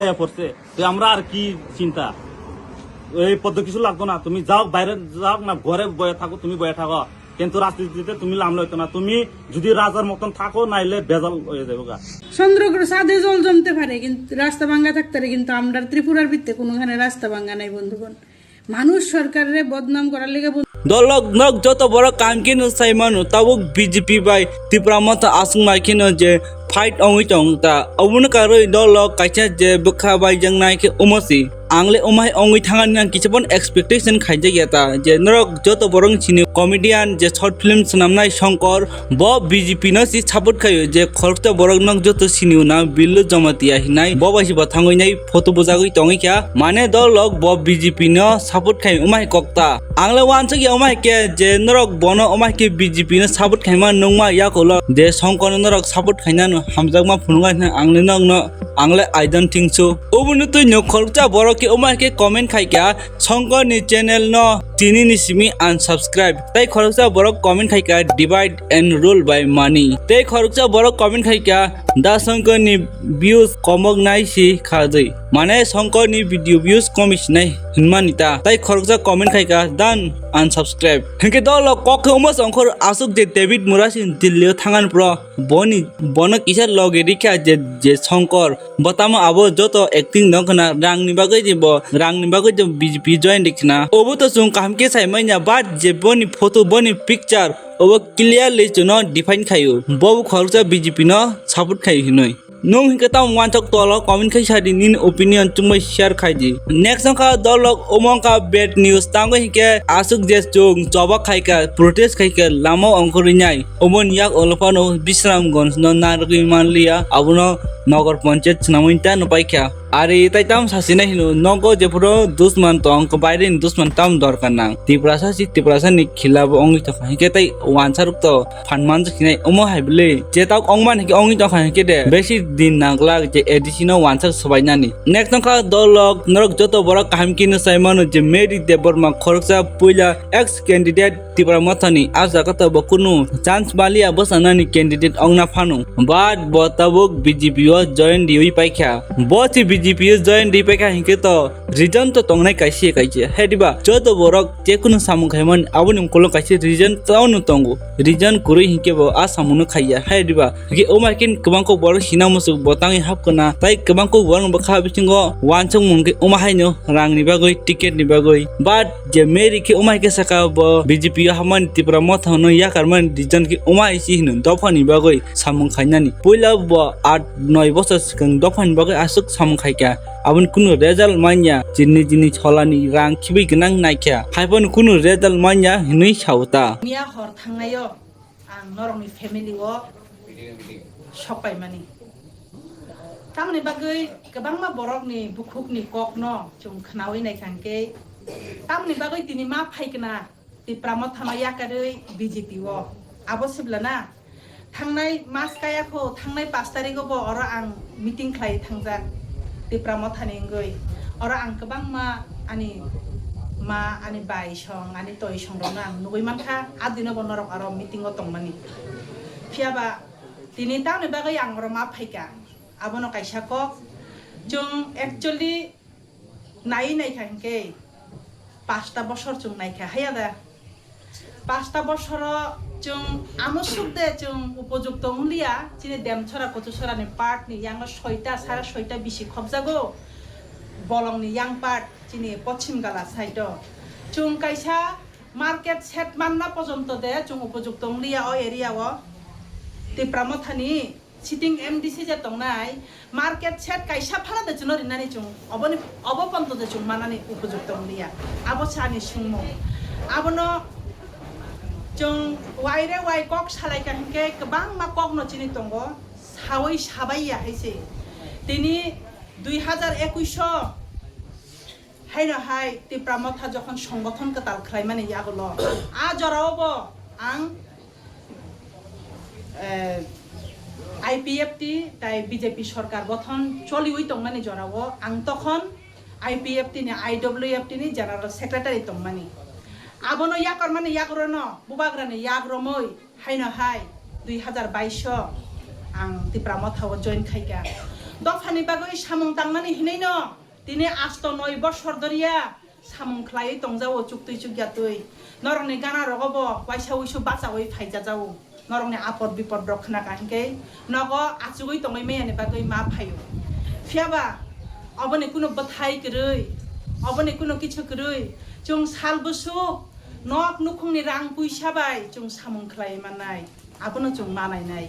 পড়ছে তো আমরা আর কি চিন্তা এই পদ্ধতি কিছু লাগতো না। তুমি যাও বাইরে যাও না, ঘরে বয়ে থাকো, তুমি বয়ে থাকো, কিন্তু রাজনীতিতে তুমি লামলে হইতো না। তুমি যদি রাজার মতন থাকো, নাইলে বেজাল হয়ে যাবে গা। চন্দ্রগ্র সাদে জল জমতে পারে কিন্তু রাস্তা ভাঙ্গা থাকতে পারে, কিন্তু আমরা ত্রিপুরার ভিত্তে কোনোখানে রাস্তা ভাঙ্গা নাই বন্ধুগণ। মানুষ সরকারের বদনাম করার লেগে দলক নক যত বড় কাম কিনো সাইমানো তাবুক বিজেপি বাই ত্রিপুরা মত আসুং মাইকিনো যে ফাইট অঙ্গি চং তা অবুন কারই দলক কাইছা যে বখা বাই জং নাইকে উমসি आंगले उमाय अंगुई थांगानि किछबन एक्सपेक्टेशन खाइजे गेता जे नरक जत बरं सिनि कमेडियन जे शॉर्ट फिल्म सनामनाय शंकर ब बीजेपी न सि सपोर्ट खायो जे खरता बरं नक जत सिनिउ ना बिल्लो जमातिया हिनाय ब बासि बथांगैनाय फटो बजागै तंगैख्या माने दलक ब बीजेपी न सपोर्ट खाय उमाय कक्ता आंगले वानसे गे उमाय के जे नरक बन उमाय के बीजेपी न सपोर्ट खायमा नंगमा याकोल जे शंकर नरक सपोर्ट खायना हामजागमा फुनुगा आंगले नंग न आंगले आई डोंट थिंक सो ओबुनु तै न खरता बरं के उमाय के कमेंट खाइका शंकर नि चैनल न तिनी नि सिमी अनसब्सक्राइब तै खरकसा बरक कमेंट खाइका divide and rule by money तै खरकसा बरक कमेंट खाइका दा शंकर नि व्यूज कमक नाय सि खाजै माने शंकर नि भिडियो व्यूज कमिसनाय हिनमानिता तै खरकसा कमेंट खाइका दान अनसब्सक्राइब हेके दल कखे उमा शंकर आसुक जे डेविड मुरासिन दिल्ली थांगान प्र बनि बन किसा लगे रिखा जे शंकर बतामा आबो जत एक्टिंग नखना रांनि बागै जे रांनि बागै जे बीजेपी जॉइन देखना ओबो तो सुं काम के साइमाइना बाद जे बनि फोटो बनि पिक्चर ओबो क्लियरली न डिफाइन खायो बबु खरचा बीजेपी न सपोर्ट खायो हिनै नों हिके ताम वानचक तल कमेंट खाइ सादि निन ओपिनियन तुमै शेयर खाइदि नेक्स्ट का दलक ओमंका बेड न्यूज तांगो हिके आसुक जे जों जबा खाइका प्रोटेस्ट खाइका लामो अंकरिनाय ओमन याक ओलफानो विश्रामगंज न नारगि मानलिया आबुनो नगर पंचायत नामैता नपाइख्या आरे ताइताम सासिना हिनो नगो जेफरो दुश्मन तो अंक बाइरे दुश्मन ताम दरकार ना तिप्रासा नि खिलाब अंगि त खाइके ताइ वानसारुक त फानमान जखिनाय ओमो हाइबले जे ताक अंगमान हिके अंगि त खाइके दे बेसि दिन नागला जे एडिसिनो वानसार सबाइनानि नेक्स्ट का दलक नरक जत बरा काम किनो साइमानो जे मेरि देबरमा खरकसा पुइला एक्स कैंडिडेट तिप्रा मथानि आजा कत बकुनु चान्स बालिया बसानानि कैंडिडेट अंगना फानु बाद बतबुक बीजेपी जॉइन दिउइ पाइख्या बसि बीजेपी जॉइन दि पाइख्या हिके त रिजन त तंगनाय काइसे हेदिबा जत बरक जेकुनु सामु खायमन आबुनि कोलो काइसे रिजन ताउनु तंगु रिजन कुरै हिके ब आ सामुनु खाइया हेदिबा गे ओमाकिन कबांको बर सिनामुसु बताङि हाबकना ताइ कबांको बर बखा बिसिंगो वानसं मुंगे ओमाहायनो रांनि बागै टिकेटनि बागै बाद जे मेरिके ओमाइके साका ब बीजेपी हामान तिप्रा मथानो याकारमान रिजन के ओमाइसि हिनु दफानि बागै सामु खायनानि पहिला ब 8-9 বছর सिगां दफानि बागै आसुक सामु खायका आबुन कुनु रेजाल्ट मान्या जिनि छलानि रां खिबै गोनां नायख्या हायबन कुनु रेजाल्ट मान्या हिनै सावता मिया हर थांनायो आं नरंनि फेमिलि ओ सपाय मानि तामनि बागै गोबां मा बरकनि बुखुकनि कक न जों खनावै नायखांके तामनि बागै दिनि मा फायगना तिप्राम थामा याकारै बीजेपी ओ आबसिबलाना थांनाय मास कायाखौ थांनाय 5 तारिखआव अर आं मिटिं खालाय थांजा तिप्राम थानिंगै अर आं गोबां मा आनि बाय सं आनि तय सं रना आं नुगै मानखा आदिनो बनरक आरो मिटिं ओ तंमानि फियाबा दिनि तामनि बागै आं र मा फायका आबनो काइसाक जों एक्चुअली नायखांके 5टा बছর जों नायखा हायादा 5टा बছर जों आमुसुक दे जों उपयुक्त उलिया जिने देमछरा कचुसरानि पार्टनि यांग 6टा सारा 6टा बिसि खबजागो बलंनि यांग पार्ट जिने पश्चिम गाला साइड जों काइसा मार्केट सेट मानना पर्यंत दे जों उपयुक्त उलिया ओ एरिया ओ तिप्रामथानि सिटिंग एमडीसी जे तंनाय मार्केट सेट काइसा फाना दे जुनो रिनानि जों अबपन्त दे जों मानानि उपयुक्त उलिया आबसानि सुंमो आबनो जों वाइरे वाइ कक सालायका हिके गोबां मा कक न चिनि तंगो सावै साबाइया हायसे दिनि 2021 हायनो हाय तिप्रामथा जखन संगठन कताल खालायमानि यागलो आ जरावबो आं आईपीएफटी ताई बीजेपी सरकार गठन चलिउइ तंमानि जरावो आं तखन आईपीएफटी नि आईडब्ल्यूएफटी नि जनरल सेक्रेटारि तंमानि आबनो याकर माने याकरनो बुबाग्रानि याग्रमै हायनो हाय 2022 आं तिप्रामथाव जॉइन खाइका দফানি বাগৈ সামুং তাংনানি হিনাইনো তিনি 8-9 বছর ধরিয়া সামুং খ্লাই তংজাও চুক্তি চুকিয়াতই নরংনি গানা রগব ওয়াইসা উইসু বাঁচা ওই ফাইজা যাও নরংনি আপদ বিপদ রক্ষণা কাহিনকে নগ আচুগৈ তংই মেয়ানি বাগৈ মা ফাইও ফিয়াবা অবনে কোনো বথাই করই অবনে কোনো কিছু করই जों साल बुसुक नक नुखुंनि रां पैसा बाय जों सामुं ख्लाय मानाय आबोनो जों मानायनाय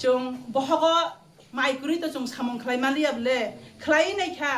जों बहग माइकुरि तो जों सामुं ख्लाय मालियाबले ख्लाय नायखा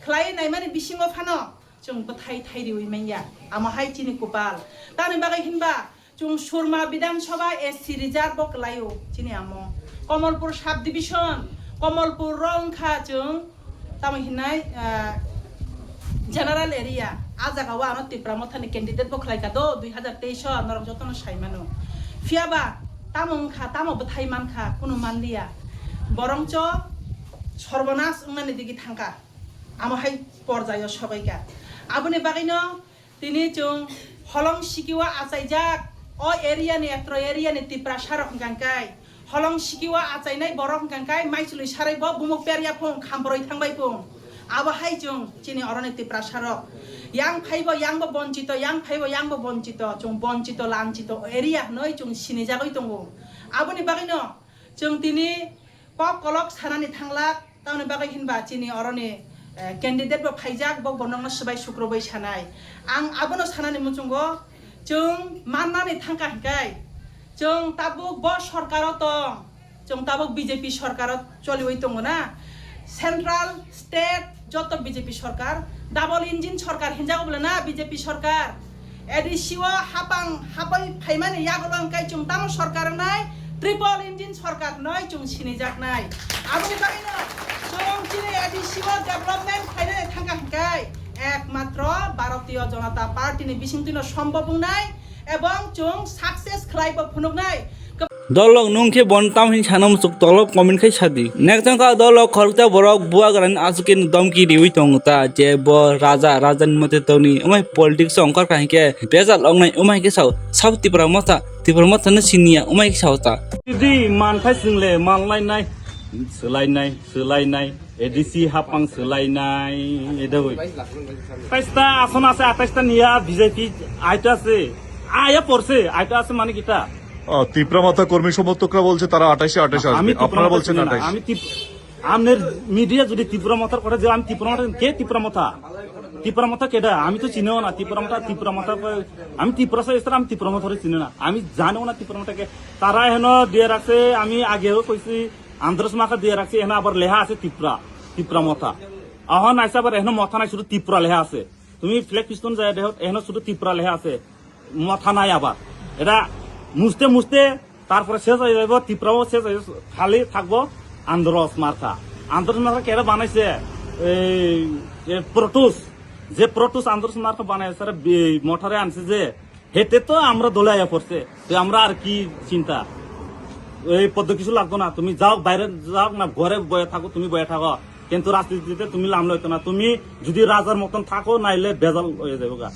ख्लाय नाय माने बिसिङो फानो जों बथाय थाइरि उइमाया आमाहाय चिनि कुपाल तानि बागै हिनबा जों सुरमा विधानसभा एससी रिजार्व बकलायो चिनि आमो कमलपुर साब डिविजन कमलपुर रंखा जों तामै हिनाय जनरल एरिया आजागावा आनो तिप्रा मथानि कैंडिडेट बखलायका दो 2023 नरक जतन साइमानो फियाबा तामंखा तामो बथाय मानखा कुनु मानलिया बरंच सर्वनाश उंनानि दिगि थांका आमहाय परजायो सबाइका आबुनि बागैनो तिनि जों हलं सिकिवा आचाइजाक अ एरियानि एट्र एरियानि तिप्रा सारक गांकाय हलं सिकिवा आचाइनाय बरक गांकाय माइसुलि सारायबो बुमुक पेरिया फुं खामबरय थांबाय फुं आबाहाय जों चिनि अरनिति प्रासारक yang phaibo yang bo bonchito yang phaibo yang bo bonchito जों bonchito lanchito area noi जों sini jagoi tongo aboni bagino जों tini pok kolok sanani thanglak tauni bagai hinba chini oroni candidate bo phaijak bo bonongno subai sukrobai sanai ang abono sanani muchungo जों mannani thangka hingkai जों tabuk bo sarkaro tong जों tabuk BJP sarkarot cholioi tongo na central state যত BJP সরকার double engine সরকার হিনজাগো বলে না BJP সরকার এডিসিও হাপাং হাপাই ফাইমানে ইয়াগলং কাই চুং তাম সরকার নাই triple engine সরকার নয় চুং সিনি জাক নাই আবনি বাকিনো চুং চিনি এডিসিও ডেভেলপমেন্ট ফাইনে থাকা হিকাই একমাত্র ভারতীয় জনতা পার্টিনি বিসিংতিনো সম্ভব নাই এবং চুং সাকসেস খাইব ফুনুক নাই দলক নুংখে বনতাম হিন সানাম সুক তলক কমেন্ট খাই সাদি নেক্সট কা দলক খরতা বরক বুয়া গরান আসুকিন দমকি দিউই তংতা যে ব রাজান মতে তনি ওমাই পলিটিক্স অংকর কাহিকে বেজাল অংনাই ওমাই কে সাউ সাউ তিপ্রা মতা না সিনিয়া ওমাই কে সাউতা যদি মানখাই সিংলে মানলাইনাই সোলাইনাই এডিসি হাপাং সোলাইনাই এদই 28টা আসন আছে 28টা নিয়া বিজেপি আইটা আছে আয়া পড়ছে আইটা আছে মানে কিটা তিপ্রা মাথা কর্মী সমর্থকরা বলছে তারা 28 আসবে আপনারা বলছেন 28 আমি আমনের মিডিয়া যদি ত্রিপুরা মাথার কথা যে আমি ত্রিপুরা মাথা কে ত্রিপুরা মাথা কেডা আমি তো চিনিও না ত্রিপুরা মাথা আমি ত্রিপুরা সহ আমি ত্রিপুরা মাথারে চিনি না আমি জানিও না ত্রিপুরা মাথাকে তারা হেন দিয়ে রাখছে আমি আগেও কইছি আন্ধ্রস মাখা দিয়ে রাখছে এখানে আবার লেখা আছে ত্রিপুরা মাথা আহন আইসা আবার এখানে মাথা নাই শুধু ত্রিপুরা লেখা আছে তুমি ফ্লেগ পিস্তন যায় দেখো এখানে শুধু ত্রিপুরা লেখা আছে মাথা নাই আবার এটা মুছতে তারপরে শেষ হয়ে যাবো ত্রিপুরাও শেষ হয়ে খালি থাকবো আন্ধ্রস মার্কা কেন বানাইছে প্রোটুস আন্ধ্রস মার্কা বানাইছে মোটরে আনছে যে হেতে তো আমরা দলে আয়া পড়ছে তো আমরা আর কি চিন্তা এই পদ্ম কিছু লাগতো না তুমি যাও বাইরে যাও না ঘরে বয়ে থাকো তুমি বয়ে থাকো কিন্তু রাজনীতিতে তুমি লামলে হইতো না তুমি যদি রাজার মতন থাকো নাইলে বেজাল হয়ে যাবো গা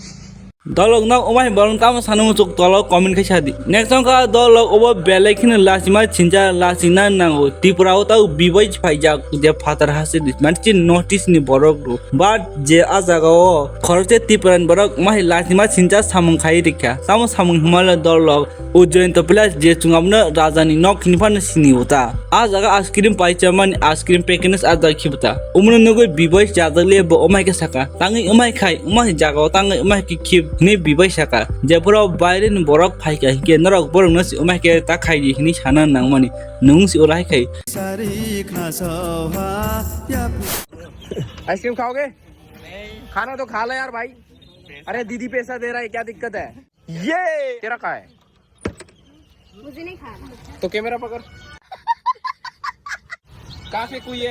দলক না ওমাই বলতাম সানাম সুক তলক কমেন্ট খাই সাদি নেক্সট কা দলক ওব বেলেখিন লাসিমা চিনজা লাসিনা নাও ত্রিপুরাও তাও বিবই ফাইজা যে ফাতার হাসি মানছি নোটিস নি বরক রু বাট যে আজাগাও খরচে ত্রিপুরান বরক মাই লাসিমা চিনজা সামং খাই রিখা সামং হিমাল দলক উজ্জয়ন্ত প্লাস যে চুঙাবনো রাজানি নক নিফান সিনি ওতা আজাগা আইসক্রিম পাইছা মানে আইসক্রিম প্যাকেজ আদা খিবতা উমন নগৈ বিবই জাজালে ব ওমাই কে সাকা তাঙ্গি ওমাই খাই ওমাই জাগাও তাঙ্গি ওমাই কি খিব ni bibai saka jepuro baire ni borok phaika hike norok borok no si umai ke ta khai di hini sana nang mani nung si orai khai ice cream खाओगे नहीं खाना तो खा लो यार भाई अरे दीदी पैसा दे रहा है क्या दिक्कत है ये तेरा कहाँ है मुझे नहीं खाना तो कैमरा पकड़ कहाँ फेंकू ये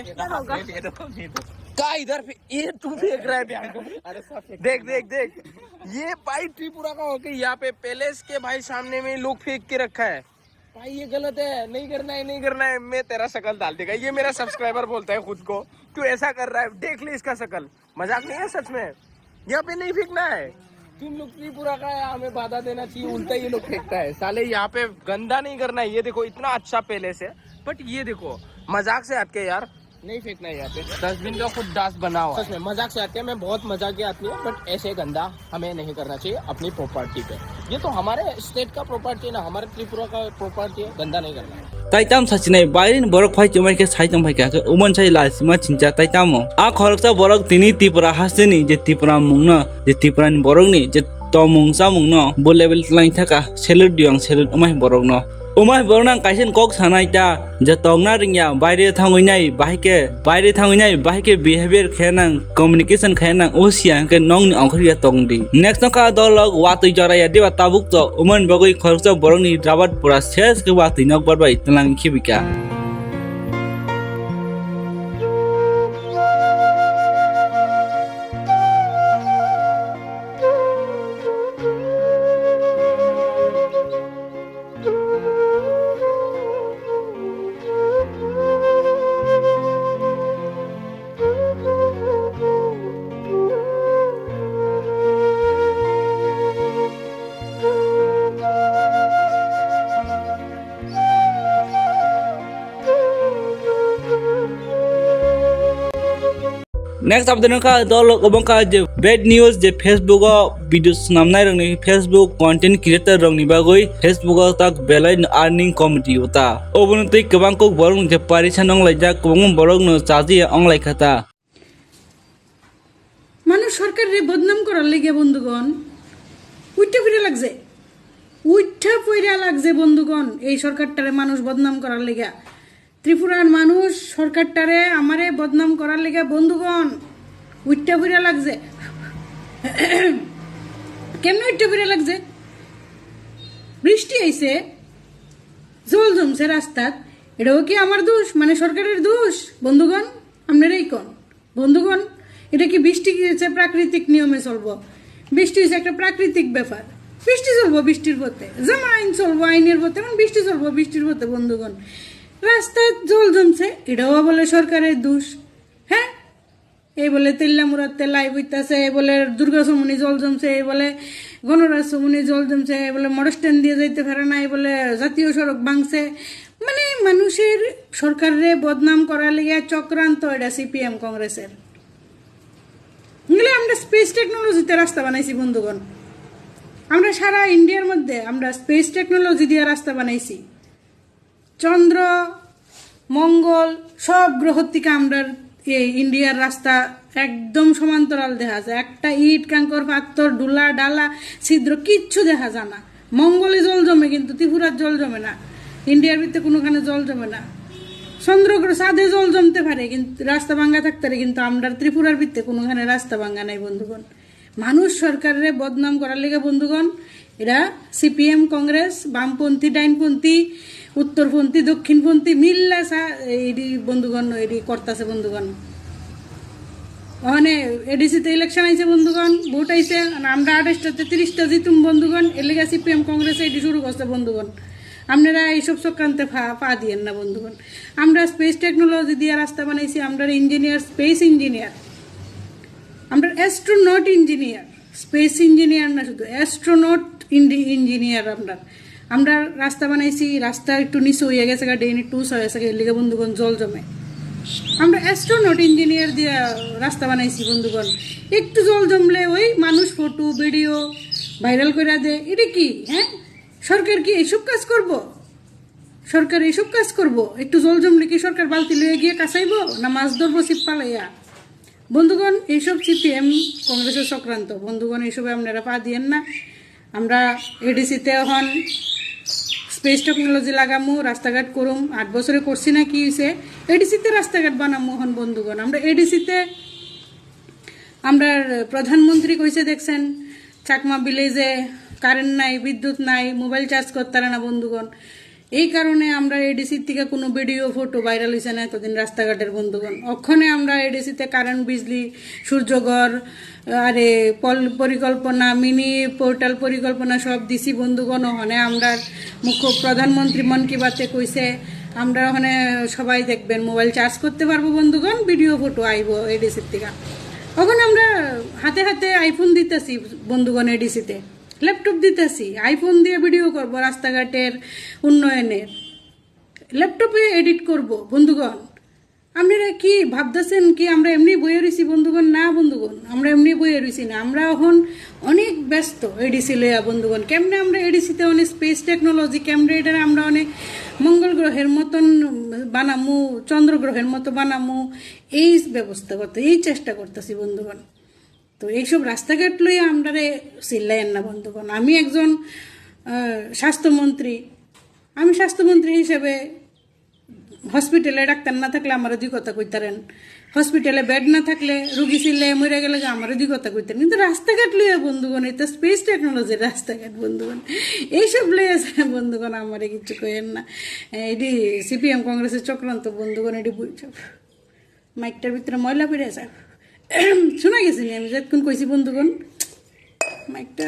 का इधर ये तू फेंक रहा है बयान को देख ये भाई त्रिपुरा का होके यहाँ पे पैलेस के भाई सामने में लोग फेंक के रखा है भाई ये गलत है नहीं करना है मैं तेरा शकल डाल देगा ये मेरा सब्सक्राइबर बोलता है खुद को तू ऐसा कर रहा है देख ले इसका शकल मजाक नहीं है सच में यहाँ पे नहीं फेंकना है तुम लोग त्रिपुरा का है हमें बाधा देना चाहिए उल्टा ये लोग फेंकता है साले यहाँ पे गंदा नहीं करना है ये देखो इतना अच्छा पैलेस है बट ये देखो मजाक से हटके यार नहीं फेंकना है यहाँ पे। डस्टबिन का खुद डास्ट बना हुआ है। सच में मजाक से आते हैं, मैं बहुत मजाकिया आदमी हूँ, बट ऐसे गंदा हमें नहीं करना चाहिए अपनी प्रॉपर्टी पे। ये तो हमारे स्टेट का प्रॉपर्टी है ना, हमारे त्रिपुरा का प्रॉपर्टी है, गंदा नहीं करना है। Taitam sacinai bairin borok phai chumai ke saitam phai ka uman sai la sima chincha taitamo a khoroksa borok tini tipura hasini je tipura mungna je tipura ni borok ni je tomung samung no bo level lain thaka selut diang selut umai borok no umai borok nang kaisen kok sanai ta je tongna ringya baire thangoinai bahike behavior khenang communication khenang osia ke nong ni ongkhria tongdi next ka dolog watui joraya deba tabuk to uman bagoi khoroksa borok ni rabat pura ses ke watui nok barbai tlang khibika Next update ka dolog obong ka je bad news je Facebook video namnai rongni Facebook content creator rongni bagoi Facebook tak belai earning committee uta obonutei kobang kok borong je parishan ong laija kobang borong no chaji ong laikhata মানুষ সরকারের বদনাম করার লেগে বন্ধুগণ উইঠা ফিরে লাগছে বন্ধুগণ এই সরকারটারে মানুষ বদনাম করার লেগে ত্রিপুরার মানুষ সরকারটারে আমারে বদনাম করার লেগে বন্ধুগণ উইঠা ফিরে লাগছে কেমনে উইঠা ফিরে লাগছে বৃষ্টি আইছে জল জমছে রাস্তাত এটাও কি আমার দোষ মানে সরকারের দোষ বন্ধুগণ আপনারাই কোন বন্ধুগণ এটা কি বৃষ্টি হচ্ছে প্রাকৃতিক নিয়মে চলবো বৃষ্টি হচ্ছে একটা প্রাকৃতিক ব্যাপার বৃষ্টি চলবো বৃষ্টির পথে যেমন আইন চলবো আইনের পথে মানে বৃষ্টি চলবো বৃষ্টির পথে বন্ধুগণ রাস্তায় জল জমছে এটাও বলে সরকারের দোষ হ্যাঁ এই বলে তেল্লামুড়াতে লাইভ হইতাছে এই বলে দুর্গা সমনি জল জমছে এই বলে গণরাজ সমনি জল জমছে এই বলে মোটর স্ট্যান্ড দিয়ে যাইতে পারে না এই বলে জাতীয় সড়ক ভাঙছে মানে মানুষের সরকারের বদনাম করার লেগে চক্রান্ত এটা সিপিএম কংগ্রেসের আমরা স্পেস টেকনোলজিতে রাস্তা বানাইছি বন্ধুগণ আমরা সারা ইন্ডিয়ার মধ্যে আমরা স্পেস টেকনোলজি দিয়ে রাস্তা বানাইছি চন্দ্র মঙ্গল সব গ্রহ থেকে আমরা এই ইন্ডিয়ার রাস্তা একদম সমান্তরাল দেখা যায় একটা ইট কাঙ্কর পাথর ডুলা ডালা ছিদ্র কিচ্ছু দেখা যায় না মঙ্গলে জল জমে কিন্তু ত্রিপুরার জল জমে না ইন্ডিয়ার ভিতরে কোনোখানে জল জমে না চন্দ্র চাঁদে জল জমতে পারে কিন্তু রাস্তা ভাঙ্গা থাকতে পারে কিন্তু আমরা ত্রিপুরার ভিতরে কোনোখানে রাস্তা ভাঙ্গা নাই বন্ধুগণ মানুষ সরকারের বদনাম করার লেগে বন্ধুগণ এরা সিপিএম কংগ্রেস বামপন্থী ডাইনপন্থী উত্তরপন্থী দক্ষিণপন্থী মিল্লা এডি বন্ধুগণ এডি করতেছে বন্ধুগণ ওখানে এডিসিতে ইলেকশন আইছে বন্ধুগণ ভোট আইছে আমরা 28টাতে 30টা জিতুম বন্ধুগণ এর লেগে সিপিএম কংগ্রেস এডি শুরু করছে বন্ধুগণ আপনারা এইসব চক্রান্তে পা দিয়েন না বন্ধুগণ আমরা স্পেস টেকনোলজি দিয়ে রাস্তা বানাইছি আমরা ইঞ্জিনিয়ার স্পেস ইঞ্জিনিয়ার আমরা অ্যাস্ট্রোনট ইঞ্জিনিয়ার স্পেস ইঞ্জিনিয়ার না শুধু অ্যাস্ট্রোনট ইঞ্জিনিয়ার আমরা রাস্তা বানাইছি রাস্তা একটু নিচু হয়ে গেছে ডেইনি টুস হয়ে গেছে এর লেগে বন্ধুগণ জল জমে আমরা অ্যাস্ট্রোনট ইঞ্জিনিয়ার দিয়ে রাস্তা বানাইছি বন্ধুগণ একটু জল জমলে ওই মানুষ ফটো ভিডিও ভাইরাল করে দেয় এটা কি হ্যাঁ সরকার কি এইসব কাজ করব সরকার এইসব কাজ করব একটু জল জমলে কি সরকার বালতি লয়ে গিয়ে কাছাইব না মাছ ধরবো ছিপ পালাইয়া বন্ধুগণ এইসব সিপিএম কংগ্রেসের চক্রান্ত বন্ধুগণ এইসবে আপনারা পা দিয়েন না আমরা এডিসিতে এখন স্পেস টেকনোলজি লাগামু রাস্তাঘাট করুম 8 বছরে করছি না কি হয়েছে এডিসিতে রাস্তাঘাট বানামু এখন বন্ধুগণ আমরা এডিসিতে আমরা প্রধানমন্ত্রী কইছে দেখছেন চাকমা ভিলেজে কারেন্ট নাই বিদ্যুৎ নাই মোবাইল চার্জ করতে না বন্ধুগণ এই কারণে আমরা এডিসির থেকে কোনো ভিডিও ফটো ভাইরাল হয়েছে না এতদিন রাস্তাঘাটের বন্ধুগণ ওখানে আমরা এডিসিতে কারেন্ট বিজলি সূর্যঘর আরে পরিকল্পনা মিনি পোর্টাল পরিকল্পনা সব দিছি বন্ধুগণ ওখানে আমরা মুখ্য প্রধানমন্ত্রী মন কি বাতে কইছে আমরা ওখানে সবাই দেখবেন মোবাইল চার্জ করতে পারবো বন্ধুগণ ভিডিও ফটো আইব এডিসির থেকে ওখানে আমরা হাতে হাতে আইফোন দিতেছি বন্ধুগণ এডিসিতে ল্যাপটপ দিতেছি আইফোন দিয়ে ভিডিও করব রাস্তাঘাটের উন্নয়নের ল্যাপটপে এডিট করব বন্ধুগণ আপনারা কি ভাবতেছেন কি আমরা এমনি বইয়ে রয়েছি বন্ধুগণ? না বন্ধুগণ, আমরা এমনি বইয়ে রয়েছি না, আমরা এখন অনেক ব্যস্ত এডিসি লইয়া বন্ধুগণ। কেমনে আমরা এডিসিতে অনেক স্পেস টেকনোলজি, কেমনে এটা আমরা অনেক মঙ্গল গ্রহের মতন বানামু, চন্দ্র গ্রহের মতো বানামু, এই ব্যবস্থা করতে, এই চেষ্টা করতেছি বন্ধুগণ। তো এইসব রাস্তাঘাট লইয়া আমরা চিল্লাইয়েন না বন্ধুগণ। আমি একজন স্বাস্থ্যমন্ত্রী, আমি স্বাস্থ্যমন্ত্রী হিসেবে হসপিটালে ডাক্তার না থাকলে আমারও 2 কথা কইতারেন, হসপিটালে বেড না থাকলে রুগী চিল্লে মরে গেলে আমারও 2 কথা কইতেন। কিন্তু রাস্তাঘাট লইয়া বন্ধুগণ, এটা স্পেস টেকনোলজির রাস্তাঘাট বন্ধুগণ, এইসব লইয়া বন্ধুগণ আমারে কিছু কইেন না। এটি সিপিএম কংগ্রেসের চক্রান্ত বন্ধুগণ, এটি বুঝছব। মাইকটার ভিতরে ময়লা পেরে যাব, শোনা গেছি আমি যতক্ষণ কইছি বন্ধুগণ। মাইকটা